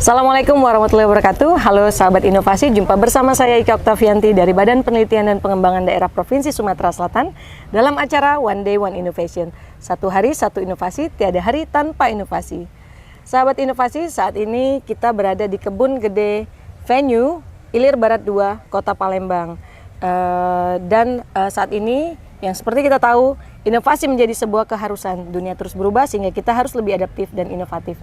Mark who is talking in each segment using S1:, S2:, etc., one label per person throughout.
S1: Assalamualaikum warahmatullahi wabarakatuh. Halo sahabat inovasi, jumpa bersama saya Ika Oktavianti dari Badan Penelitian dan Pengembangan Daerah Provinsi Sumatera Selatan dalam acara One Day One Innovation. Satu hari satu inovasi, tiada hari tanpa inovasi. Sahabat inovasi, saat ini kita berada di Kebun Gede Venue, Ilir Barat 2, Kota Palembang. Saat ini yang seperti kita tahu, inovasi menjadi sebuah keharusan. Dunia terus berubah sehingga kita harus lebih adaptif dan inovatif.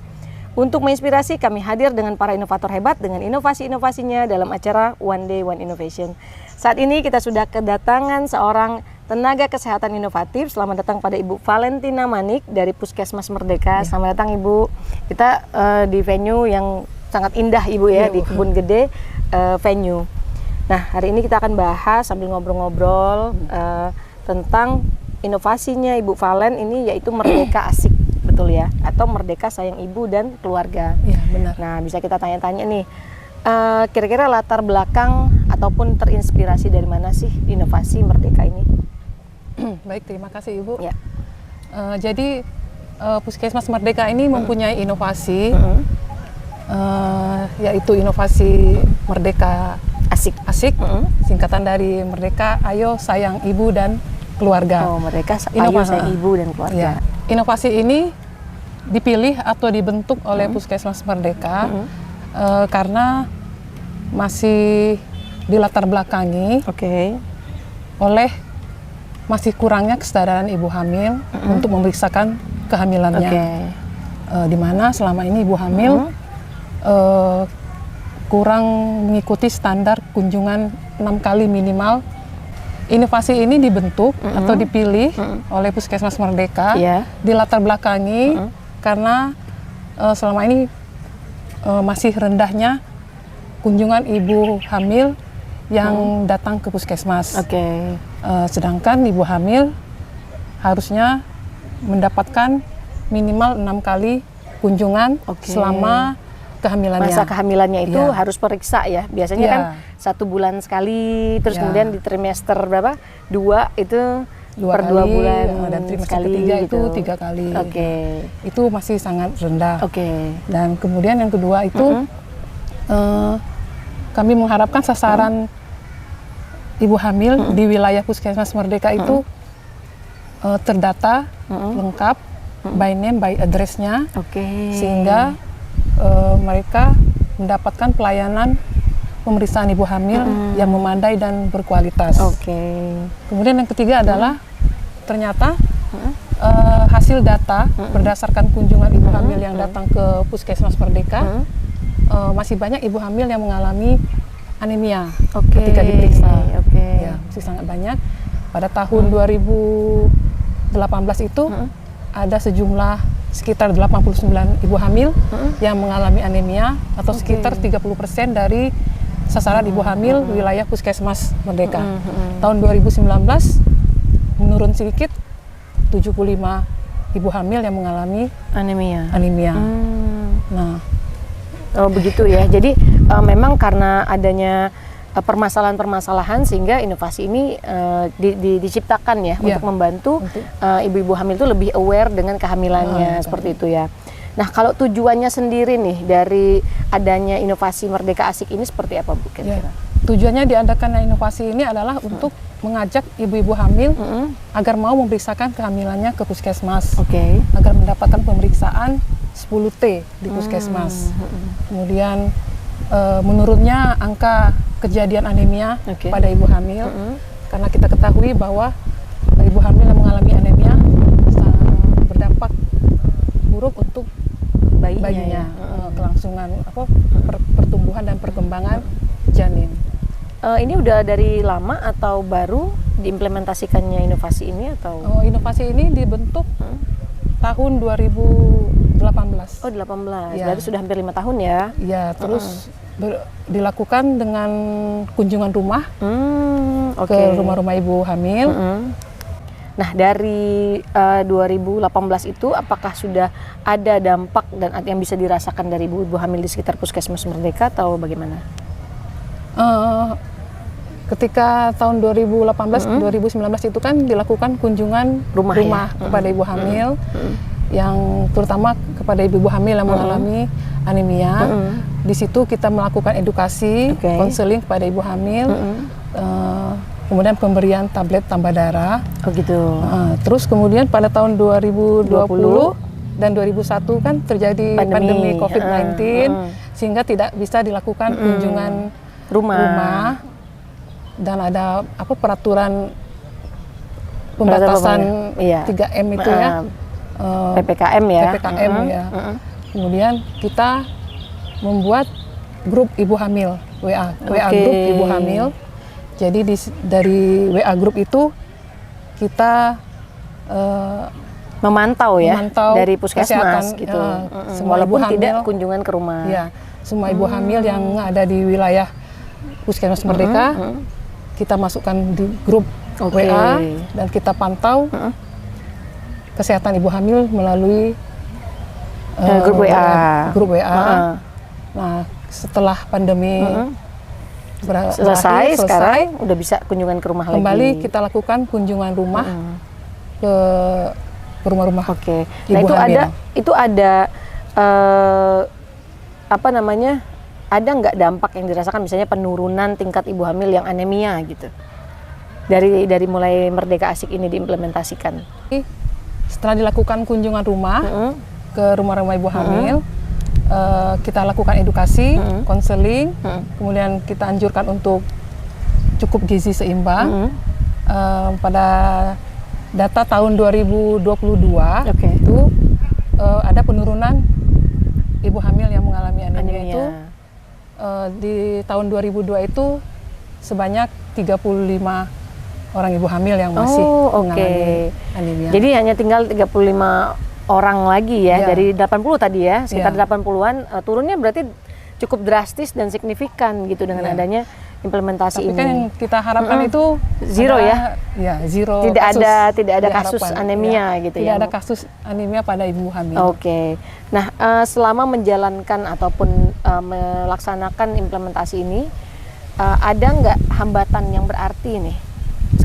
S1: Untuk menginspirasi, kami hadir dengan para inovator hebat dengan inovasi-inovasinya dalam acara One Day One Innovation. Saat ini kita sudah kedatangan seorang tenaga kesehatan inovatif. Selamat datang pada Ibu Valentina Manik dari Puskesmas Merdeka. Selamat datang Ibu. Kita di venue yang sangat indah Ibu ya, di Kebun Gede Venue. Nah, hari ini kita akan bahas sambil ngobrol-ngobrol tentang inovasinya Ibu Valen ini, yaitu Merdeka Asik. Betul ya, atau Merdeka Sayang Ibu dan Keluarga.
S2: Iya, benar.
S1: Nah, bisa kita tanya-tanya nih, kira-kira latar belakang ataupun terinspirasi dari mana sih inovasi Merdeka ini?
S2: Baik, terima kasih Ibu.
S1: Ya.
S2: Jadi Puskesmas Merdeka ini mempunyai inovasi, yaitu inovasi Merdeka
S1: Asik.
S2: Singkatan dari Merdeka Ayo Sayang Ibu dan Keluarga.
S1: Oh, Merdeka Ayo Sayang Ibu dan Keluarga.
S2: Ya. Inovasi ini dipilih atau dibentuk oleh Puskesmas Merdeka karena masih dilatar belakangi oleh masih kurangnya kesadaran ibu hamil untuk memeriksakan kehamilannya. Di mana selama ini ibu hamil kurang mengikuti standar kunjungan 6 kali minimal. Inovasi ini dibentuk atau dipilih oleh Puskesmas Merdeka, dilatar belakangi karena selama ini masih rendahnya kunjungan ibu hamil yang datang ke Puskesmas. Sedangkan ibu hamil harusnya mendapatkan minimal 6 kali kunjungan selama kehamilannya.
S1: Masa kehamilannya itu harus periksa ya. Biasanya kan 1 bulan sekali, terus kemudian di trimester berapa? 2 itu per 2 bulan,
S2: dan trimester
S1: sekali
S2: ketiga
S1: gitu.
S2: itu 3 kali. Itu masih sangat rendah. Dan kemudian yang kedua itu kami mengharapkan sasaran ibu hamil di wilayah Puskesmas Merdeka itu terdata lengkap, by name, by address-nya, sehingga mereka mendapatkan pelayanan pemeriksaan ibu hamil yang memadai dan berkualitas. Kemudian yang ketiga adalah ternyata hasil data berdasarkan kunjungan ibu hamil yang datang ke Puskesmas Merdeka, masih banyak ibu hamil yang mengalami anemia ketika diperiksa. Ya, masih sangat banyak. Pada tahun 2018 itu ada sejumlah sekitar 89 ibu hamil yang mengalami anemia atau sekitar 30% dari sasaran ibu hamil wilayah Puskesmas Merdeka. Tahun 2019 menurun sedikit, 75 ibu hamil yang mengalami anemia. Nah,
S1: begitu ya. Jadi memang karena adanya permasalahan-permasalahan sehingga inovasi ini diciptakan ya untuk membantu ibu-ibu hamil itu lebih aware dengan kehamilannya seperti itu ya. Nah, kalau tujuannya sendiri nih dari adanya inovasi Merdeka Asik ini seperti apa Bu kira-kira?
S2: Tujuannya diadakan inovasi ini adalah untuk mengajak ibu-ibu hamil agar mau memeriksakan kehamilannya ke Puskesmas, agar mendapatkan pemeriksaan 10T di Puskesmas. Kemudian menurunnya angka kejadian anemia pada ibu hamil, karena kita ketahui bahwa ibu hamil yang mengalami anemia berdampak buruk untuk bayinya, kelangsungan pertumbuhan dan perkembangan janin.
S1: Ini udah dari lama atau baru diimplementasikannya inovasi ini atau?
S2: Inovasi ini dibentuk tahun 2018.
S1: 18. Berarti sudah hampir 5 tahun ya?
S2: Iya, terus dilakukan dengan kunjungan rumah ke rumah-rumah ibu hamil.
S1: Nah, dari 2018 itu apakah sudah ada dampak dan yang bisa dirasakan dari ibu-ibu hamil di sekitar Puskesmas Merdeka atau bagaimana?
S2: Ketika tahun 2018-2019 itu kan dilakukan kunjungan rumah kepada ibu hamil, yang terutama kepada ibu-ibu hamil yang mengalami anemia. Di situ kita melakukan edukasi, konseling kepada ibu hamil, kemudian pemberian tablet tambah darah.
S1: Oh gitu.
S2: Terus kemudian pada tahun 2020 dan 2001 kan terjadi pandemi COVID-19, sehingga tidak bisa dilakukan kunjungan rumah dan ada peraturan pembatasan 3M itu ya.
S1: PPKM ya.
S2: PPKM ya. Kemudian kita membuat grup ibu hamil, WA grup ibu hamil. Jadi dari WA grup itu kita memantau
S1: dari puskesmas gitu. Walaupun
S2: hamil,
S1: tidak kunjungan ke rumah.
S2: Ya, semua ibu hamil yang ada di wilayah Puskesmas Merdeka kita masukkan di grup WA dan kita pantau kesehatan ibu hamil melalui grup WA. Nah, setelah pandemi
S1: selesai, sekarang udah bisa kunjungan ke rumah
S2: kembali
S1: lagi.
S2: kita lakukan kunjungan rumah ke rumah-rumah.
S1: Nah, itu ada ada nggak dampak yang dirasakan, misalnya penurunan tingkat ibu hamil yang anemia gitu, dari mulai Merdeka Asik ini diimplementasikan?
S2: Setelah dilakukan kunjungan rumah ke rumah-rumah ibu hamil, kita lakukan edukasi, konseling, kemudian kita anjurkan untuk cukup gizi seimbang. Pada data tahun 2022 itu ada penurunan ibu hamil yang mengalami anemia. Itu di tahun 2002 itu sebanyak 35 orang ibu hamil yang masih mengalami anemia.
S1: Jadi hanya tinggal 35 orang lagi ya, dari 80 tadi ya, sekitar 80-an, turunnya berarti cukup drastis dan signifikan gitu dengan adanya implementasi ini.
S2: Tapi kan yang kita harapkan itu
S1: zero ya?
S2: Ya, zero.
S1: Tidak ada kasus anemia gitu ya.
S2: Tidak ada kasus anemia pada ibu hamil.
S1: Nah, selama menjalankan ataupun melaksanakan implementasi ini, ada nggak hambatan yang berarti nih?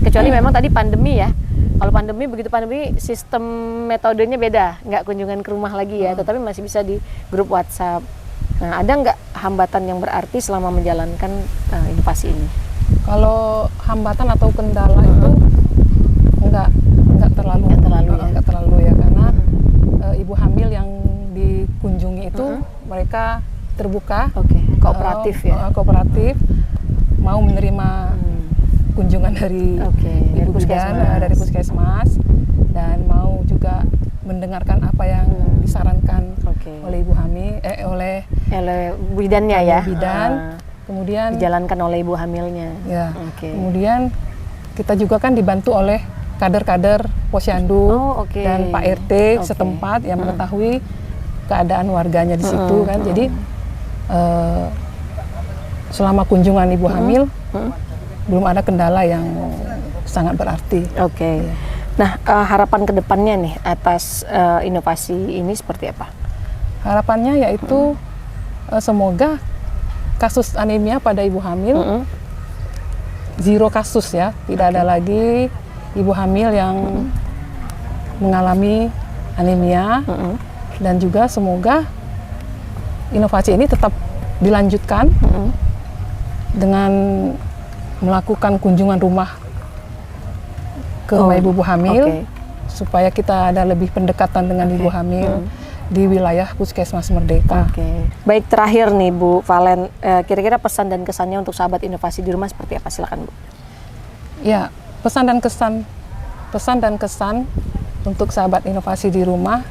S1: Kecuali memang tadi pandemi ya. Kalau begitu pandemi, sistem metodenya beda, nggak kunjungan ke rumah lagi ya, tetapi masih bisa di grup WhatsApp. Nah, ada nggak hambatan yang berarti selama menjalankan inovasi ini?
S2: Kalau hambatan atau kendala itu nggak terlalu ya, karena ibu hamil yang dikunjungi itu mereka terbuka,
S1: kooperatif
S2: kooperatif, mau menerima kunjungan dari ibu bidan, dari puskesmas, dan mau juga mendengarkan apa yang disarankan oleh ibu hamil, oleh
S1: bidannya ya.
S2: Bidan, kemudian
S1: dijalankan oleh ibu hamilnya.
S2: Ya. Kemudian kita juga kan dibantu oleh kader-kader posyandu dan Pak RT setempat yang mengetahui keadaan warganya di situ kan. Jadi selama kunjungan ibu hamil belum ada kendala yang sangat berarti. Nah, harapan kedepannya nih atas inovasi ini seperti apa? Harapannya yaitu semoga kasus anemia pada ibu hamil zero kasus ya, tidak ada lagi ibu hamil yang mengalami anemia, dan juga semoga inovasi ini tetap dilanjutkan dengan melakukan kunjungan rumah ke rumah ibu hamil, supaya kita ada lebih pendekatan dengan ibu hamil di wilayah Puskesmas Merdeka.
S1: Baik, terakhir nih Bu Valen, kira-kira pesan dan kesannya untuk sahabat inovasi di rumah seperti apa? Silakan Bu.
S2: Ya, pesan dan kesan untuk sahabat inovasi di rumah,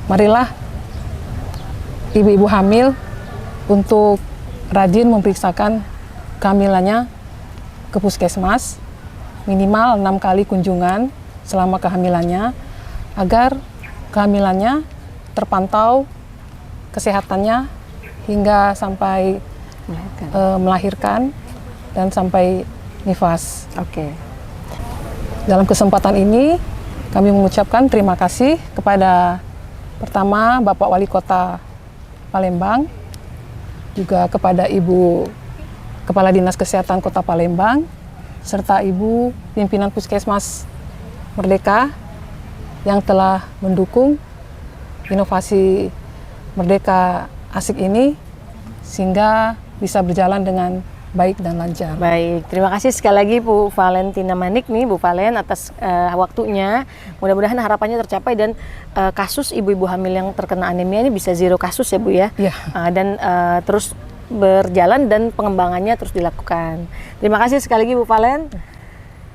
S2: marilah ibu-ibu hamil untuk rajin memeriksakan kehamilannya ke puskesmas, minimal 6 kali kunjungan selama kehamilannya, agar kehamilannya terpantau kesehatannya hingga sampai melahirkan dan sampai nifas. Dalam kesempatan ini kami mengucapkan terima kasih kepada pertama Bapak Wali Kota Palembang, juga kepada Ibu Kepala Dinas Kesehatan Kota Palembang, serta Ibu Pimpinan Puskesmas Merdeka yang telah mendukung inovasi Merdeka asik ini sehingga bisa berjalan dengan baik dan lancar.
S1: Baik, terima kasih sekali lagi Bu Valentina Manik nih, Bu Valen atas waktunya. Mudah-mudahan harapannya tercapai dan kasus ibu-ibu hamil yang terkena anemia ini bisa 0 kasus ya Bu ya.
S2: Iya.
S1: Dan terus berjalan dan pengembangannya terus dilakukan. Terima kasih sekali lagi Bu Valen.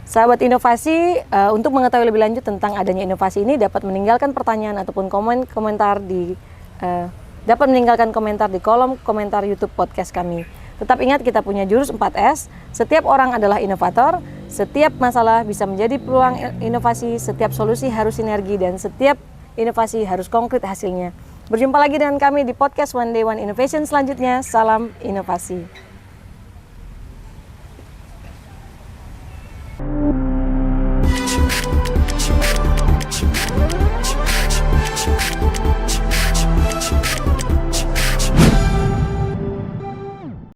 S1: Sahabat inovasi, untuk mengetahui lebih lanjut tentang adanya inovasi ini dapat meninggalkan pertanyaan ataupun komentar di kolom komentar YouTube podcast kami. Tetap ingat kita punya jurus 4S, setiap orang adalah inovator, setiap masalah bisa menjadi peluang inovasi, setiap solusi harus sinergi, dan setiap inovasi harus konkret hasilnya. Berjumpa lagi dengan kami di podcast One Day One Innovation selanjutnya. Salam inovasi.